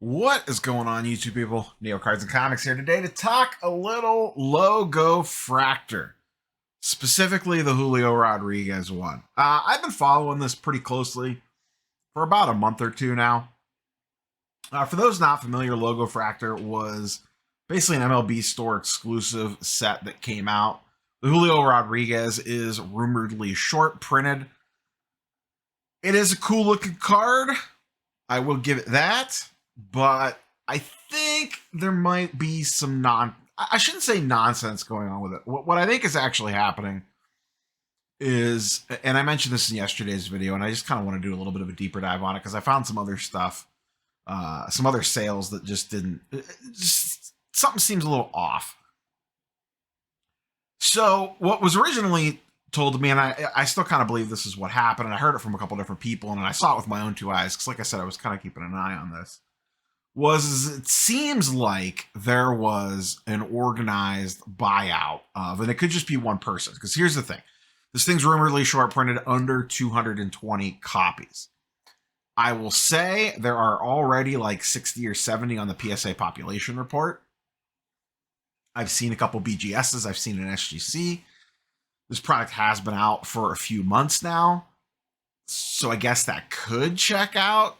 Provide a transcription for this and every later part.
What is going on, YouTube people? Neo Cards and Comics here today to talk a little Logofractor, specifically the Julio Rodriguez one. I've been following this pretty closely for about a month or two now. For those not familiar, Logofractor was basically an MLB store exclusive set that came out. The Julio Rodriguez is rumoredly short printed. It is a cool looking card. I will give it that. But I think there might be some I shouldn't say nonsense going on with it. What I think is actually happening is, and I mentioned this in yesterday's video, and I just kind of want to do a little bit of a deeper dive on it because I found some other stuff, some other sales that just didn't, just something seems a little off. So what was originally told to me, and I still kind of believe this is what happened, and I heard it from a couple different people, and I saw it with my own two eyes, because like I said, I was kind of keeping an eye on this, was it seems like there was an organized buyout of, and it could just be one person, because here's the thing. This thing's rumoredly short printed under 220 copies. I will say there are already like 60 or 70 on the PSA population report. I've seen a couple BGSs. I've seen an SGC. This product has been out for a few months now, so I guess that could check out.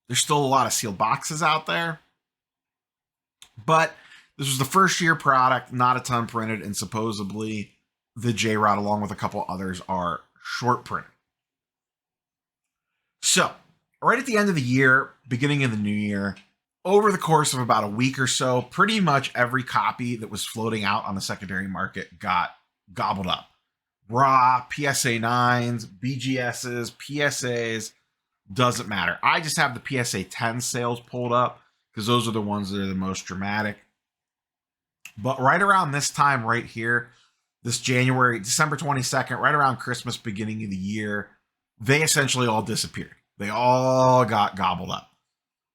There's still a lot of sealed boxes out there. But this was the first year product, not a ton printed, and supposedly the J-Rod, along with a couple others, are short printed. So, right at the end of the year, beginning of the new year, over the course of about a week or so, pretty much every copy that was floating out on the secondary market got gobbled up. Raw, PSA 9s, BGSs, PSAs, doesn't matter. I just have the PSA 10 sales pulled up because those are the ones that are the most dramatic. But right around this time right here, this December 22nd, right around Christmas, beginning of the year, they essentially all disappeared. They all got gobbled up.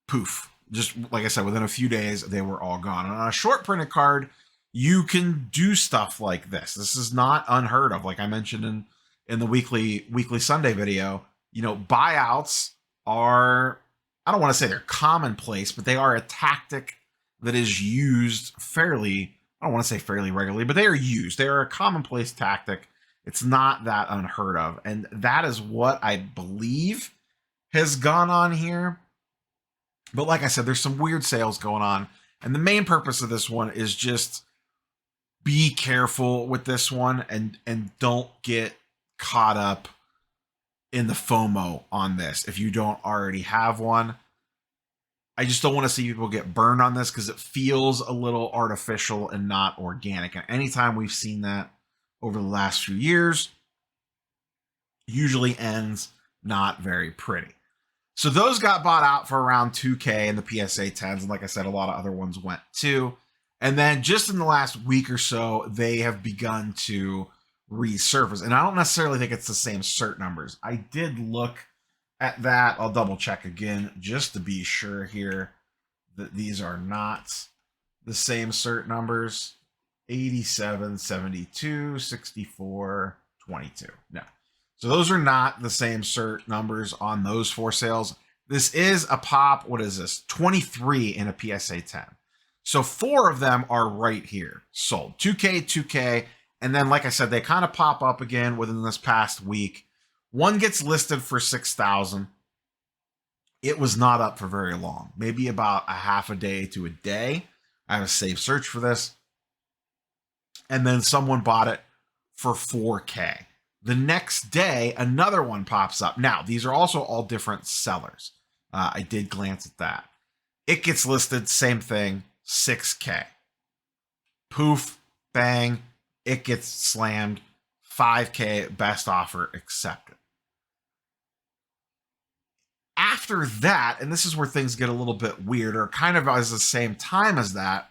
Poof. Just like I said, within a few days, they were all gone. And on a short printed card, you can do stuff like this. This is not unheard of. Like I mentioned in the weekly Sunday video, you know, buyouts are, I don't want to say they're commonplace, but they are a tactic that is used fairly, I don't want to say fairly regularly, but they are used. They are a commonplace tactic. It's not that unheard of. And that is what I believe has gone on here. But like I said, there's some weird sales going on. And the main purpose of this one is just be careful with this one and don't get caught up in the FOMO on this if you don't already have one. I just don't want to see people get burned on this because it feels a little artificial and not organic. And anytime we've seen that over the last few years, usually ends not very pretty. So those got bought out for around 2K in the PSA 10s. And like I said, a lot of other ones went too. And then just in the last week or so, they have begun to resurface. And I don't necessarily think it's the same cert numbers. I did look at that. I'll double check again just to be sure here that these are not the same cert numbers. 87, 72, 64, 22. No. So those are not the same cert numbers on those four sales. This is a pop, what is this? 23 in a PSA 10. So 4 of them are right here, sold. 2K, 2K, and then like I said, they kind of pop up again within this past week. One gets listed for 6,000. It was not up for very long, maybe about a half a day to a day. I have a safe search for this. And then someone bought it for 4K. The next day, another one pops up. Now, these are also all different sellers. I did glance at that. It gets listed, same thing, 6K. Poof, bang, it gets slammed, 5K, best offer accepted. After that, and this is where things get a little bit weirder, kind of as the same time as that,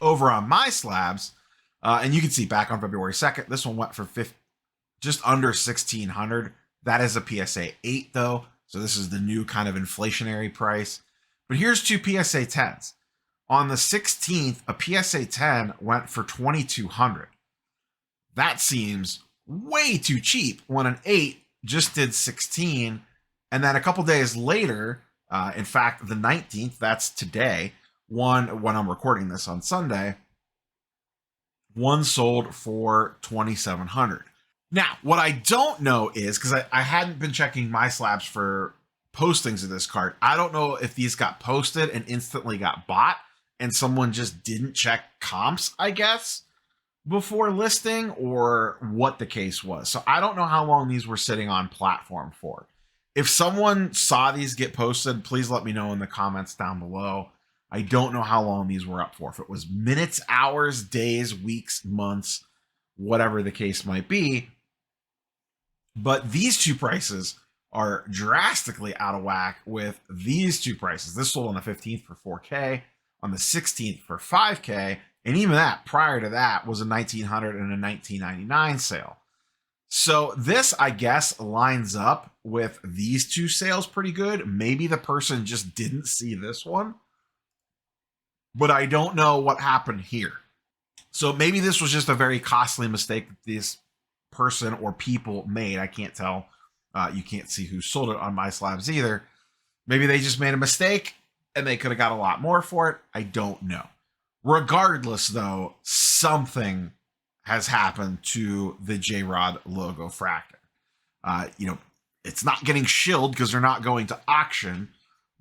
over on my slabs, and you can see back on February 2nd, this one went for just under 1,600. That is a PSA 8 though, so this is the new kind of inflationary price. But here's two PSA 10s. On the 16th, a PSA 10 went for 2,200. That seems way too cheap when an 8 just did 16, and then a couple days later, In fact, the 19th, that's today, one, when I'm recording this on Sunday, one sold for 2,700. Now, what I don't know is, because I hadn't been checking my slabs for postings of this card, I don't know if these got posted and instantly got bought and someone just didn't check comps, I guess, before listing, or what the case was. So I don't know how long these were sitting on platform for. If someone saw these get posted, please let me know in the comments down below. I don't know how long these were up for. If it was minutes, hours, days, weeks, months, whatever the case might be. But these two prices are drastically out of whack with these two prices. This sold on the 15th for 4K, on the 16th for 5K, and even that, prior to that, was a 1900 and a 1999 sale. So this, I guess, lines up with these two sales pretty good. Maybe the person just didn't see this one, but I don't know what happened here. So maybe this was just a very costly mistake that this person or people made. I can't tell. You can't see who sold it on my slabs either. Maybe they just made a mistake and they could have got a lot more for it. I don't know. Regardless, though, something has happened to the J-Rod Logofractor. It's not getting shilled because they're not going to auction,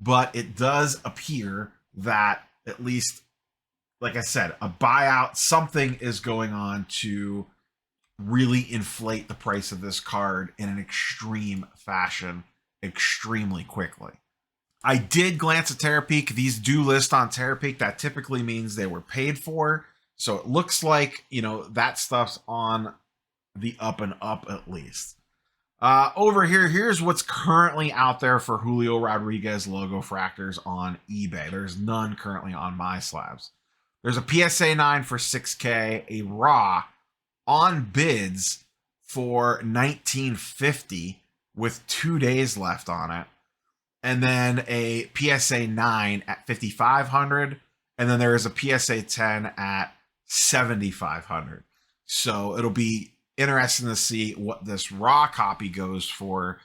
but it does appear that, at least, like I said, a buyout, something is going on to really inflate the price of this card in an extreme fashion extremely quickly. I did glance at Terapeak. These do list on Terapeak. That typically means they were paid for. So it looks like, that stuff's on the up and up at least. Over here, here's what's currently out there for Julio Rodriguez Logofractors on eBay. There's none currently on my slabs. There's a PSA 9 for 6K, a raw on bids for 1950 with 2 days left on it. And then a PSA 9 at 5,500. And then there is a PSA 10 at 7,500. So it'll be interesting to see what this raw copy goes for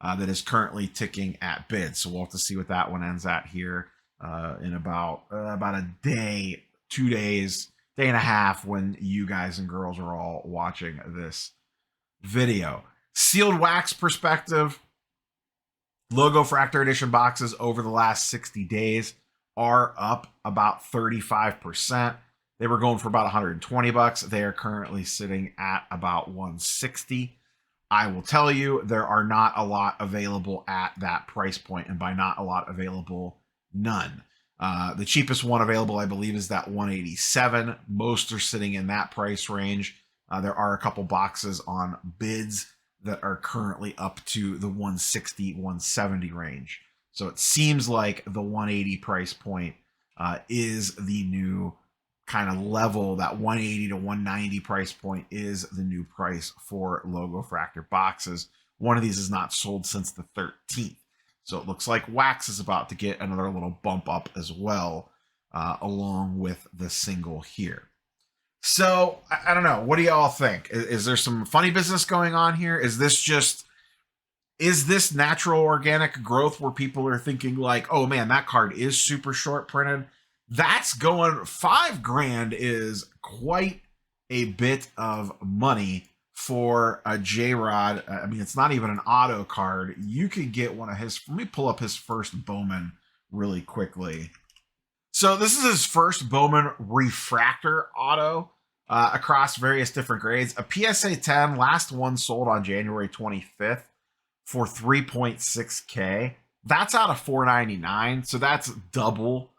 that is currently ticking at bid. So we'll have to see what that one ends at here in about a day, 2 days, day and a half, when you guys and girls are all watching this video. Sealed wax perspective, Logofractor edition boxes over the last 60 days are up about 35%. They were going for about 120 bucks. They are currently sitting at about 160. I will tell you, there are not a lot available at that price point, and by not a lot available, none. The cheapest one available, I believe, is that 187. Most are sitting in that price range. There are a couple boxes on bids that are currently up to the 160, 170 range. So it seems like the 180 price point is the new kind of level. That 180 to 190 price point is the new price for Logofractor boxes. One of these is not sold since the 13th. So it looks like wax is about to get another little bump up as well, along with the single here. So I don't know. What do y'all think? Is there some funny business going on here? Is this natural organic growth where people are thinking like, oh man, that card is super short printed? That's going $5,000 is quite a bit of money for a J-Rod. I mean, it's not even an auto card. You could get one of his. Let me pull up his first Bowman really quickly. So this is his first Bowman refractor auto across various different grades. A PSA 10, last one sold on January 25th for 3.6K. That's out of 499, so that's double.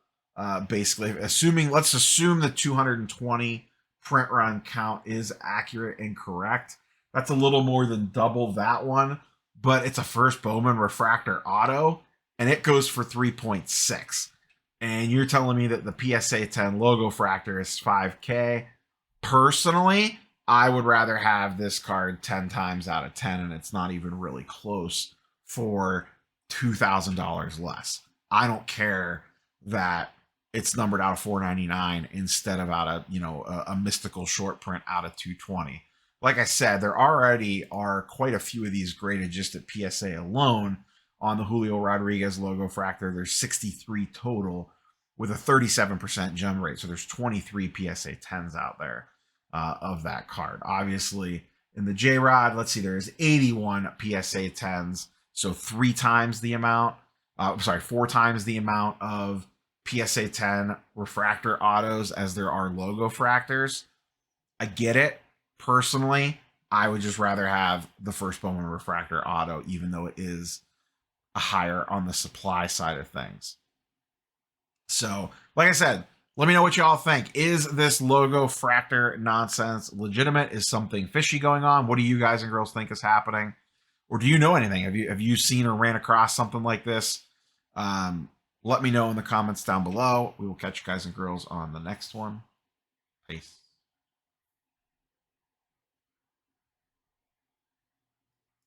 Basically, let's assume the 220 print run count is accurate and correct. That's a little more than double that one, but it's a first Bowman refractor auto, and it goes for 3.6. And you're telling me that the PSA 10 Logofractor is 5K. Personally, I would rather have this card 10 times out of 10, and it's not even really close, for $2,000 less. I don't care that it's numbered out of 499 instead of out of, a mystical short print out of 220. Like I said, there already are quite a few of these graded just at PSA alone. on the Julio Rodriguez Logofractor. There's 63 total with a 37% gem rate. So there's 23 PSA 10s out there of that card. Obviously, in the J-Rod, let's see, there's 81 PSA 10s. So 4 times the amount of PSA 10 refractor autos as there are Logofractors. I get it. Personally, I would just rather have the first Bowman refractor auto, even though it is a higher on the supply side of things. So, like I said, let me know what y'all think. Is this Logofractor nonsense legitimate? Is something fishy going on? What do you guys and girls think is happening? Or do you know anything? Have you seen or ran across something like this? Let me know in the comments down below. We will catch you guys and girls on the next one. Peace.